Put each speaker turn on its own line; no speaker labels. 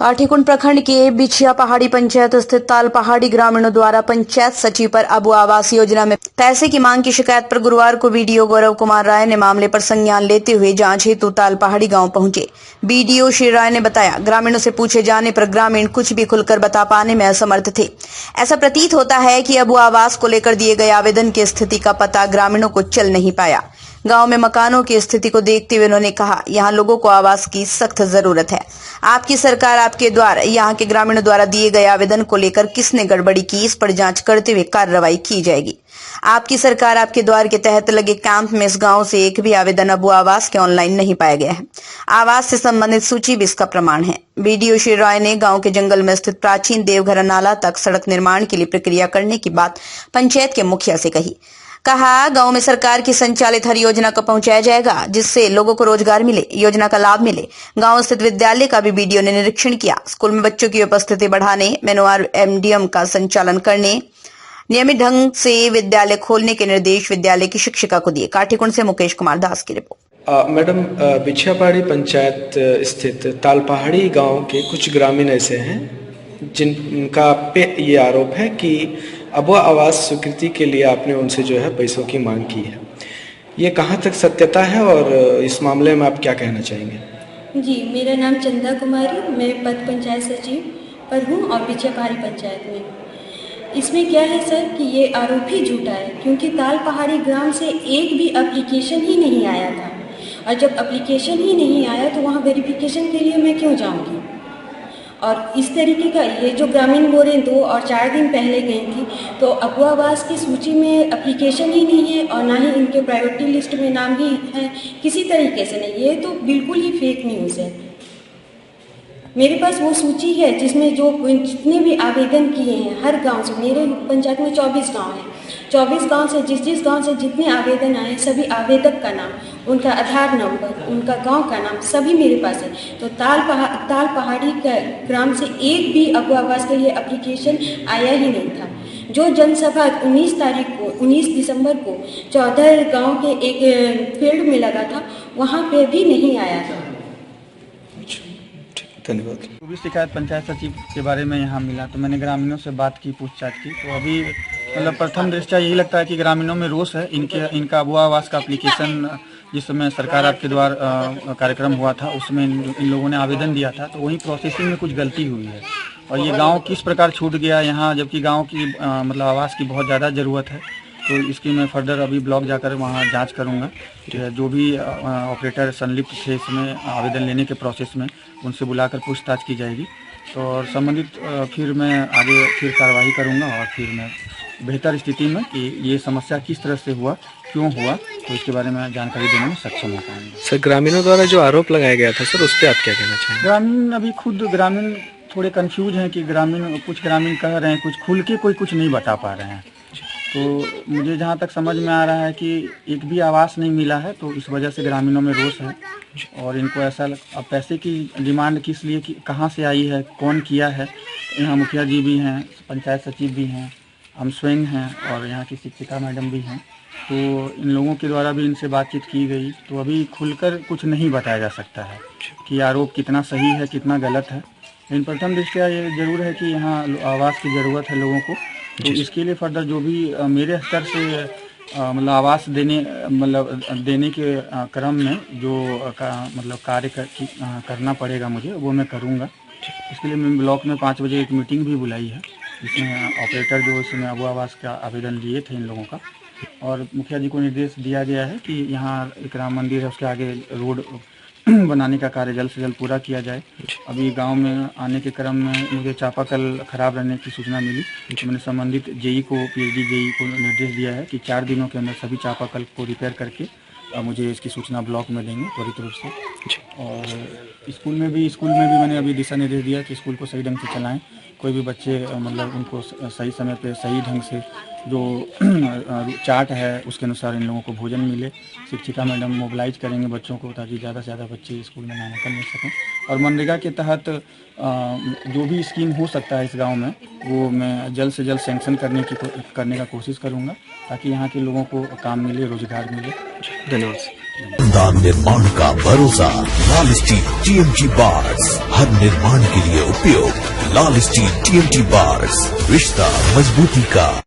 काठीकुंड प्रखंड के बिछिया पहाड़ी पंचायत स्थित ताल पहाड़ी ग्रामीणों द्वारा पंचायत सचिव पर अबू आवास योजना में पैसे की मांग की शिकायत पर गुरुवार को बीडीओ गौरव कुमार राय ने मामले पर संज्ञान लेते हुए जांच हेतु ताल पहाड़ी गांव पहुंचे। बीडीओ श्री राय ने बताया, ग्रामीणों से पूछे जाने पर ग्रामीण कुछ भी खुलकर बता पाने में असमर्थ थे। ऐसा प्रतीत होता है कि अबू आवास को लेकर दिए गए आवेदन की स्थिति का पता ग्रामीणों को चल नहीं पाया। गांव में मकानों की स्थिति को देखते हुए उन्होंने कहा, यहां लोगों को आवास की सख्त जरूरत है। आपकी सरकार आपके द्वारा यहां के ग्रामीणों द्वारा दिए गए आवेदन को लेकर किसने गड़बड़ी की, इस पर जांच करते हुए कार्रवाई की जाएगी। आपकी सरकार आपके द्वार के तहत लगे कैंप में इस गांव से एक भी आवेदन अबू आवास के ऑनलाइन नहीं पाया गया है। आवास से संबंधित सूची भी इसका प्रमाण है। बीडीओ श्री राय ने गांव के जंगल में स्थित प्राचीन देवघर नाला तक सड़क निर्माण के लिए प्रक्रिया करने की बात पंचायत के मुखिया से कहा, गांव में सरकार की संचालित हर योजना को पहुंचाया जाएगा, जिससे लोगों को रोजगार मिले, योजना का लाभ मिले। गांव स्थित विद्यालय का भी बीडीओ ने निरीक्षण किया। स्कूल में बच्चों की उपस्थिति बढ़ाने, मेनुआर एमडीएम का संचालन करने, नियमित ढंग से विद्यालय खोलने के निर्देश विद्यालय की शिक्षिका को दिए। काठीकुंड से मुकेश कुमार दास की रिपोर्ट।
मैडम, बिछिया पहाड़ी पंचायत स्थित ताल पहाड़ी गाँव के कुछ ग्रामीण ऐसे हैं जिनका पे ये आरोप है कि अबू आवास स्वीकृति के लिए आपने उनसे जो है पैसों की मांग की है। ये कहाँ तक सत्यता है और इस मामले में आप क्या कहना चाहेंगे?
जी, मेरा नाम चंदा कुमारी, मैं पद पंचायत सचिव पर हूँ और बिछिया पहाड़ी पंचायत में। इसमें क्या है सर कि ये आरोप ही झूठा है, क्योंकि ताल पहाड़ी ग्राम से एक भी एप्लीकेशन ही नहीं आया था, और जब एप्लीकेशन ही नहीं आया तो वहाँ वेरिफिकेशन के लिए मैं क्यों जाऊँगी। और इस तरीके का ये जो ग्रामीण बोल रहे 2 और 4 दिन पहले गई थी, तो अबू आवास की सूची में एप्लीकेशन ही नहीं है और ना ही इनके प्रायोरिटी लिस्ट में नाम भी है, किसी तरीके से नहीं। ये तो बिल्कुल ही फेक न्यूज़ है। मेरे पास वो सूची है जिसमें जो जितने भी आवेदन किए हैं हर गांव से, मेरे पंचायत में 24 गांव हैं, 24 गांव से जिस गांव से जितने आवेदन आए सभी आवेदक का नाम, उनका आधार नंबर, उनका गांव का नाम सभी मेरे पास है। तो ताल पहाड़ी ग्राम से एक भी अबू आवास के लिए एप्लीकेशन आया ही नहीं था। जो जनसभा 19 दिसंबर को 14 गांव के एक फील्ड में लगा था, वहाँ पे भी नहीं आया था।
धन्यवाद।
जो भी शिकायत पंचायत सचिव के बारे में यहाँ मिला तो मैंने ग्रामीणों से बात की, पूछताछ की, तो अभी मतलब प्रथम दृष्टया यही लगता है कि ग्रामीणों में रोष है। इनका अबू आवास का एप्लीकेशन जिस समय सरकार आपके द्वारा कार्यक्रम हुआ था उसमें इन लोगों ने आवेदन दिया था, तो वहीं प्रोसेसिंग में कुछ गलती हुई है और ये गांव किस प्रकार छूट गया यहाँ, जबकि गांव की मतलब आवास की बहुत ज़्यादा ज़रूरत है। तो इसकी मैं फर्दर अभी ब्लॉक जाकर वहाँ जांच करूँगा। जो भी ऑपरेटर संलिप्त थे इसमें आवेदन लेने के प्रोसेस में, उनसे बुलाकर पूछताछ की जाएगी। तो और संबंधित फिर मैं आगे फिर कार्रवाई करूँगा और फिर मैं बेहतर स्थिति में कि ये समस्या किस तरह से हुआ, क्यों हुआ, तो इसके बारे में जानकारी देने में सक्षम हो पाएंगे।
सर, ग्रामीणों द्वारा जो आरोप लगाया गया था सर, उस पर आप क्या कहना चाहेंगे?
ग्रामीण अभी खुद ग्रामीण थोड़े कंफ्यूज हैं कि कुछ ग्रामीण कह रहे हैं, कुछ खुल के कोई कुछ नहीं बता पा रहे हैं। तो मुझे जहाँ तक समझ में आ रहा है कि एक भी आवास नहीं मिला है, तो इस वजह से ग्रामीणों में रोष है और इनको ऐसा अब पैसे की डिमांड किस लिए कि कहाँ से आई है, कौन किया है। यहाँ मुखिया जी भी हैं, पंचायत सचिव भी हैं, हम स्वयं हैं और यहाँ की शिक्षिका मैडम भी हैं। तो इन लोगों के द्वारा भी इनसे बातचीत की गई, तो अभी खुलकर कुछ नहीं बताया जा सकता है कि आरोप कितना सही है, कितना गलत है। लेकिन प्रथम दृष्टया ये जरूर है कि यहाँ आवास की ज़रूरत है लोगों को। तो इसके लिए फर्दर जो भी मेरे स्तर से मतलब आवास देने के क्रम में जो मतलब कार्य करना पड़ेगा मुझे, वो मैं करूँगा। इसके लिए मैं ब्लॉक में 5 बजे एक मीटिंग भी बुलाई है, जिसमें ऑपरेटर जो इसमें अबू आवास का आवेदन लिए थे इन लोगों का, और मुखिया जी को निर्देश दिया गया है कि यहाँ एक राम मंदिर है, उसके आगे रोड बनाने का कार्य जल्द से जल्द पूरा किया जाए। अभी गांव में आने के क्रम में मुझे चापाकल खराब रहने की सूचना मिली, तो मैंने संबंधित जेई को, पीएचडी जेई को निर्देश दिया है कि 4 दिनों के अंदर सभी चापाकल को रिपेयर करके मुझे इसकी सूचना ब्लॉक में देंगे त्वरित रूप से। और स्कूल में भी मैंने अभी दिशा निर्देश दिया कि स्कूल को सही ढंग से चलाएं। कोई भी बच्चे मतलब उनको सही समय पे सही ढंग से जो चार्ट है उसके अनुसार इन लोगों को भोजन मिले। शिक्षिका मैडम मोबिलाइज करेंगे बच्चों को ताकि ज़्यादा से ज़्यादा बच्चे स्कूल में नामांकन ले सकें। और मनरेगा के तहत जो भी स्कीम हो सकता है इस गांव में, वो मैं जल्द से जल्द सैंक्शन करने का कोशिश करूंगा ताकि यहाँ के लोगों को काम मिले, रोजगार मिले।
धन्यवाद।
दान निर्माण का भरोसा लाल स्टील TMT बार्स, हर निर्माण के लिए उपयोग। लाल स्टील TMT बार्स, रिश्ता मजबूती का।